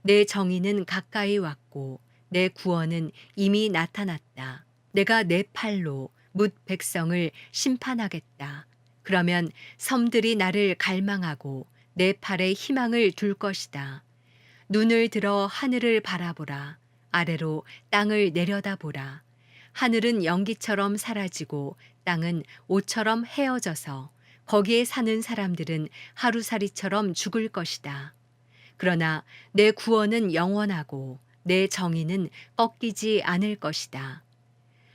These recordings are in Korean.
내 정의는 가까이 왔고 내 구원은 이미 나타났다. 내가 내 팔로 뭇 백성을 심판하겠다. 그러면 섬들이 나를 갈망하고 내 팔에 희망을 둘 것이다. 눈을 들어 하늘을 바라보라. 아래로 땅을 내려다보라. 하늘은 연기처럼 사라지고 땅은 옷처럼 헤어져서 거기에 사는 사람들은 하루살이처럼 죽을 것이다. 그러나 내 구원은 영원하고 내 정의는 꺾이지 않을 것이다.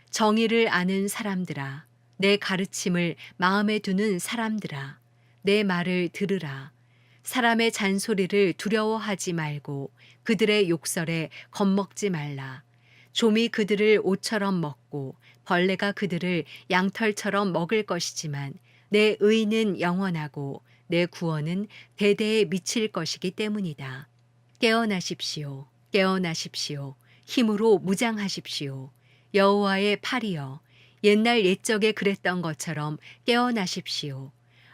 정의를 아는 사람들아, 내 가르침을 마음에 두는 사람들아, 내 말을 들으라. 사람의 잔소리를 두려워하지 말고 그들의 욕설에 겁먹지 말라. 좀이 그들을 옷처럼 먹고 벌레가 그들을 양털처럼 먹을 것이지만 내 의는 영원하고 내 구원은 대대에 미칠 것이기 때문이다. 깨어나십시오. 깨어나십시오. 힘으로 무장하십시오. 여호와의 팔이여, 옛날 옛적에 그랬던 것처럼 깨어나십시오.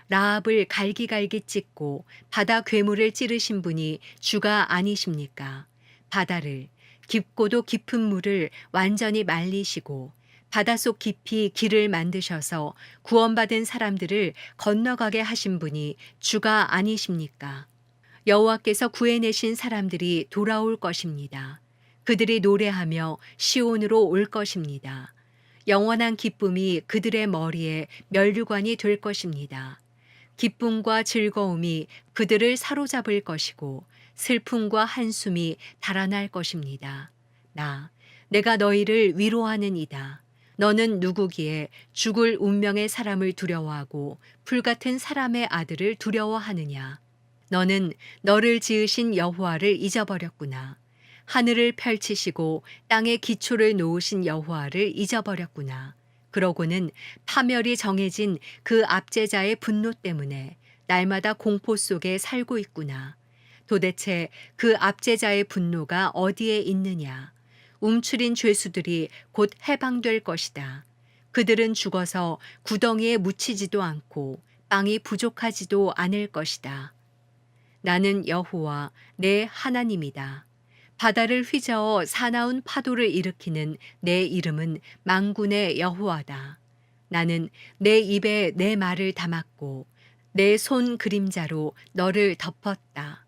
라합을 갈기갈기 찢고 바다 괴물을 찌르신 분이 주가 아니십니까? 바다를, 깊고도 깊은 물을 완전히 말리시고 바닷속 깊이 길을 만드셔서 구원받은 사람들을 건너가게 하신 분이 주가 아니십니까? 여호와께서 구해내신 사람들이 돌아올 것입니다. 그들이 노래하며 시온으로 올 것입니다. 영원한 기쁨이 그들의 머리에 면류관이 될 것입니다. 기쁨과 즐거움이 그들을 사로잡을 것이고 슬픔과 한숨이 달아날 것입니다. 내가 너희를 위로하는 이다. 너는 누구기에 죽을 운명의 사람을 두려워하고 불같은 사람의 아들을 두려워하느냐. 너는 너를 지으신 여호와를 잊어버렸구나. 하늘을 펼치시고 땅에 기초를 놓으신 여호와를 잊어버렸구나. 그러고는 파멸이 정해진 그 압제자의 분노 때문에 날마다 공포 속에 살고 있구나. 도대체 그 압제자의 분노가 어디에 있느냐? 움츠린 죄수들이 곧 해방될 것이다. 그들은 죽어서 구덩이에 묻히지도 않고 빵이 부족하지도 않을 것이다. 나는 여호와 내 하나님이다. 바다를 휘저어 사나운 파도를 일으키는 내 이름은 만군의 여호와다. 나는 내 입에 내 말을 담았고 내 손 그림자로 너를 덮었다.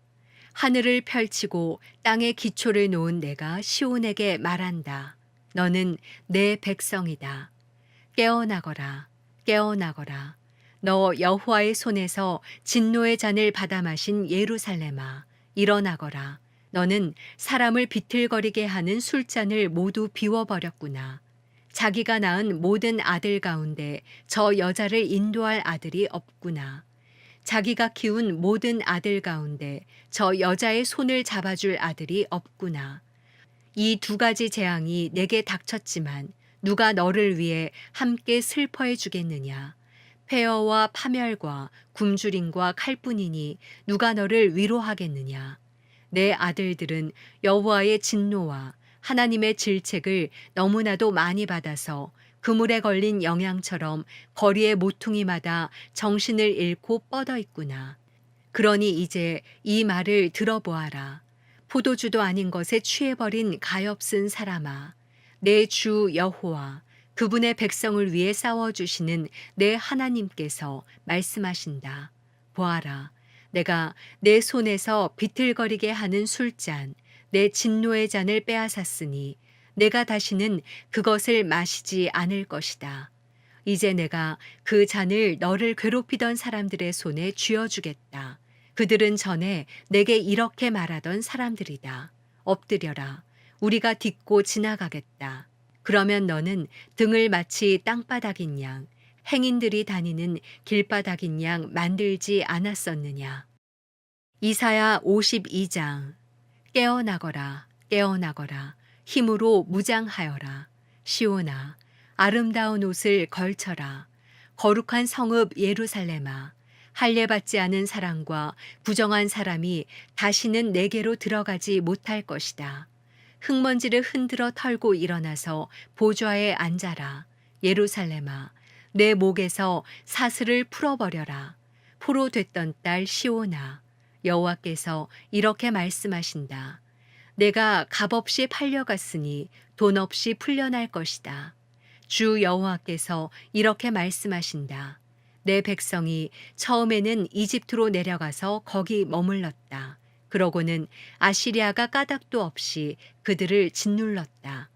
하늘을 펼치고 땅에 기초를 놓은 내가 시온에게 말한다. 너는 내 백성이다. 깨어나거라, 깨어나거라. 너 여호와의 손에서 진노의 잔을 받아 마신 예루살렘아, 일어나거라. 너는 사람을 비틀거리게 하는 술잔을 모두 비워버렸구나. 자기가 낳은 모든 아들 가운데 저 여자를 인도할 아들이 없구나. 자기가 키운 모든 아들 가운데 저 여자의 손을 잡아줄 아들이 없구나. 이 두 가지 재앙이 내게 닥쳤지만 누가 너를 위해 함께 슬퍼해 주겠느냐. 폐허와 파멸과 굶주림과 칼뿐이니 누가 너를 위로하겠느냐. 내 아들들은 여호와의 진노와 하나님의 질책을 너무나도 많이 받아서 그물에 걸린 영양처럼 거리의 모퉁이마다 정신을 잃고 뻗어 있구나. 그러니 이제 이 말을 들어보아라. 포도주도 아닌 것에 취해버린 가엾은 사람아. 내 주 여호와 그분의 백성을 위해 싸워주시는 내 하나님께서 말씀하신다. 보아라. 내가 내 손에서 비틀거리게 하는 술잔, 내 진노의 잔을 빼앗았으니 내가 다시는 그것을 마시지 않을 것이다. 이제 내가 그 잔을 너를 괴롭히던 사람들의 손에 쥐어주겠다. 그들은 전에 내게 이렇게 말하던 사람들이다. 엎드려라. 우리가 딛고 지나가겠다. 그러면 너는 등을 마치 땅바닥인 양, 행인들이 다니는 길바닥인 양 만들지 않았었느냐. 이사야 52장. 깨어나거라, 깨어나거라. 힘으로 무장하여라. 시온아, 아름다운 옷을 걸쳐라. 거룩한 성읍 예루살렘아, 할례받지 않은 사람과 부정한 사람이 다시는 내게로 들어가지 못할 것이다. 흙먼지를 흔들어 털고 일어나서 보좌에 앉아라. 예루살렘아, 내 목에서 사슬을 풀어버려라. 포로 됐던 딸 시온아, 여호와께서 이렇게 말씀하신다. 내가 값없이 팔려갔으니 돈 없이 풀려날 것이다. 주 여호와께서 이렇게 말씀하신다. 내 백성이 처음에는 이집트로 내려가서 거기 머물렀다. 그러고는 아시리아가 까닭도 없이 그들을 짓눌렀다.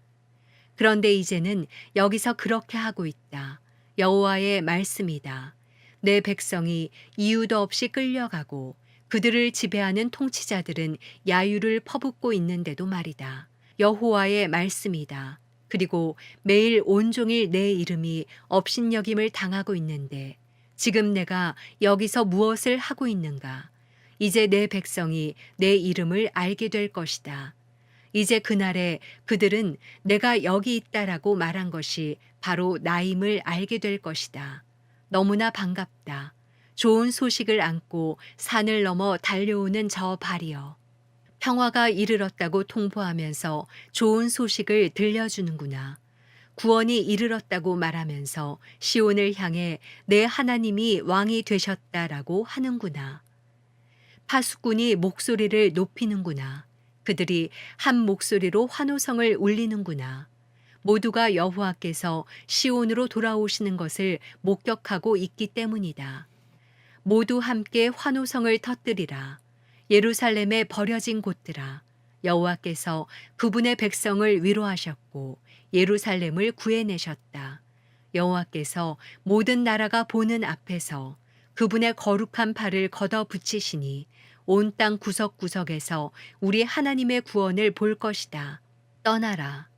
그런데 이제는 여기서 그렇게 하고 있다. 여호와의 말씀이다. 내 백성이 이유도 없이 끌려가고 그들을 지배하는 통치자들은 야유를 퍼붓고 있는데도 말이다. 여호와의 말씀이다. 그리고 매일 온종일 내 이름이 업신여김을 당하고 있는데 지금 내가 여기서 무엇을 하고 있는가? 이제 내 백성이 내 이름을 알게 될 것이다. 이제 그날에 그들은 내가 여기 있다라고 말한 것이 바로 나임을 알게 될 것이다. 너무나 반갑다. 좋은 소식을 안고 산을 넘어 달려오는 저 발이여. 평화가 이르렀다고 통보하면서 좋은 소식을 들려주는구나. 구원이 이르렀다고 말하면서 시온을 향해 내 하나님이 왕이 되셨다라고 하는구나. 파수꾼이 목소리를 높이는구나. 그들이 한 목소리로 환호성을 울리는구나. 모두가 여호와께서 시온으로 돌아오시는 것을 목격하고 있기 때문이다. 모두 함께 환호성을 터뜨리라. 예루살렘에 버려진 곳들아. 여호와께서 그분의 백성을 위로하셨고 예루살렘을 구해내셨다. 여호와께서 모든 나라가 보는 앞에서 그분의 거룩한 팔을 걷어 붙이시니 온 땅 구석구석에서 우리 하나님의 구원을 볼 것이다. 떠나라,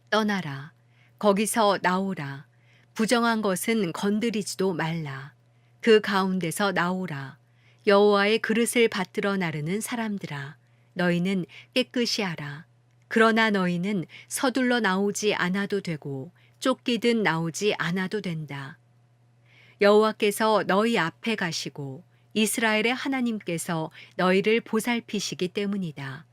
떠나라. 거기서 나오라. 부정한 것은 건드리지도 말라. 그 가운데서 나오라. 여호와의 그릇을 받들어 나르는 사람들아. 너희는 깨끗이 하라. 그러나 너희는 서둘러 나오지 않아도 되고 쫓기듯 나오지 않아도 된다. 여호와께서 너희 앞에 가시고 이스라엘의 하나님께서 너희를 보살피시기 때문이다.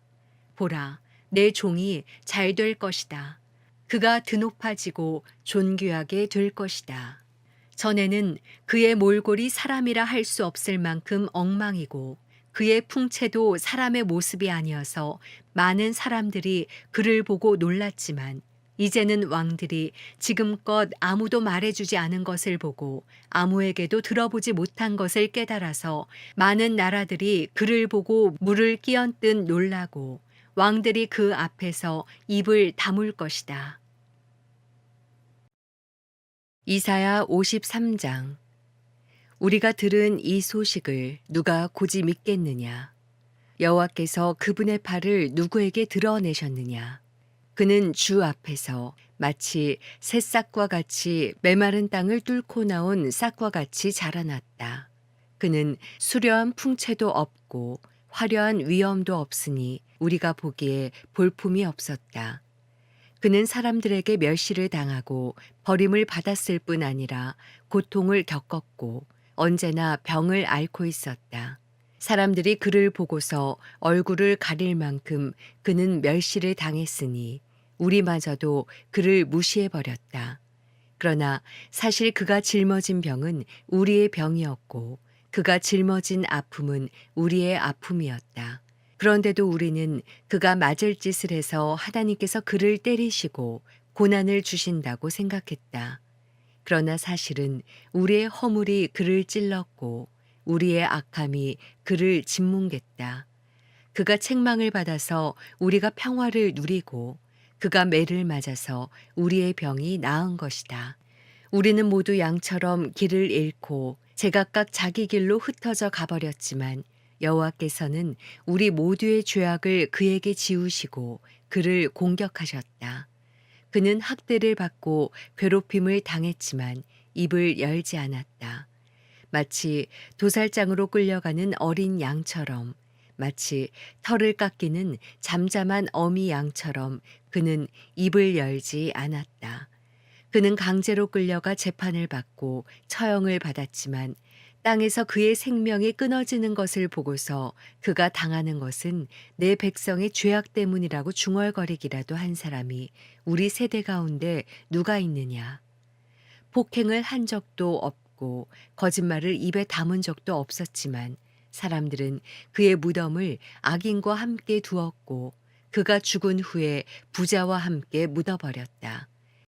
보라, 내 종이 잘 될 것이다. 그가 드높아지고 존귀하게 될 것이다. 전에는 그의 몰골이 사람이라 할 수 없을 만큼 엉망이고 그의 풍채도 사람의 모습이 아니어서 많은 사람들이 그를 보고 놀랐지만 이제는 왕들이 지금껏 아무도 말해주지 않은 것을 보고 아무에게도 들어보지 못한 것을 깨달아서 많은 나라들이 그를 보고 물을 끼얹듯 놀라고 왕들이 그 앞에서 입을 다물 것이다. 이사야 53장. 우리가 들은 이 소식을 누가 고지 믿겠느냐? 여호와께서 그분의 팔을 누구에게 드러내셨느냐? 그는 주 앞에서 마치 새싹과 같이 메마른 땅을 뚫고 나온 싹과 같이 자라났다. 그는 수려한 풍채도 없고 화려한 위엄도 없으니 우리가 보기에 볼품이 없었다. 그는 사람들에게 멸시를 당하고 버림을 받았을 뿐 아니라 고통을 겪었고 언제나 병을 앓고 있었다. 사람들이 그를 보고서 얼굴을 가릴 만큼 그는 멸시를 당했으니 우리마저도 그를 무시해버렸다. 그러나 사실 그가 짊어진 병은 우리의 병이었고 그가 짊어진 아픔은 우리의 아픔이었다. 그런데도 우리는 그가 맞을 짓을 해서 하나님께서 그를 때리시고 고난을 주신다고 생각했다. 그러나 사실은 우리의 허물이 그를 찔렀고 우리의 악함이 그를 짓뭉갰다. 그가 책망을 받아서 우리가 평화를 누리고 그가 매를 맞아서 우리의 병이 나은 것이다. 우리는 모두 양처럼 길을 잃고 제각각 자기 길로 흩어져 가버렸지만 여호와께서는 우리 모두의 죄악을 그에게 지우시고 그를 공격하셨다. 그는 학대를 받고 괴롭힘을 당했지만 입을 열지 않았다. 마치 도살장으로 끌려가는 어린 양처럼 마치 털을 깎이는 잠잠한 어미 양처럼 그는 입을 열지 않았다. 그는 강제로 끌려가 재판을 받고 처형을 받았지만 땅에서 그의 생명이 끊어지는 것을 보고서 그가 당하는 것은 내 백성의 죄악 때문이라고 중얼거리기라도 한 사람이 우리 세대 가운데 누가 있느냐? 폭행을 한 적도 없고 거짓말을 입에 담은 적도 없었지만 사람들은 그의 무덤을 악인과 함께 두었고 그가 죽은 후에 부자와 함께 묻어버렸다.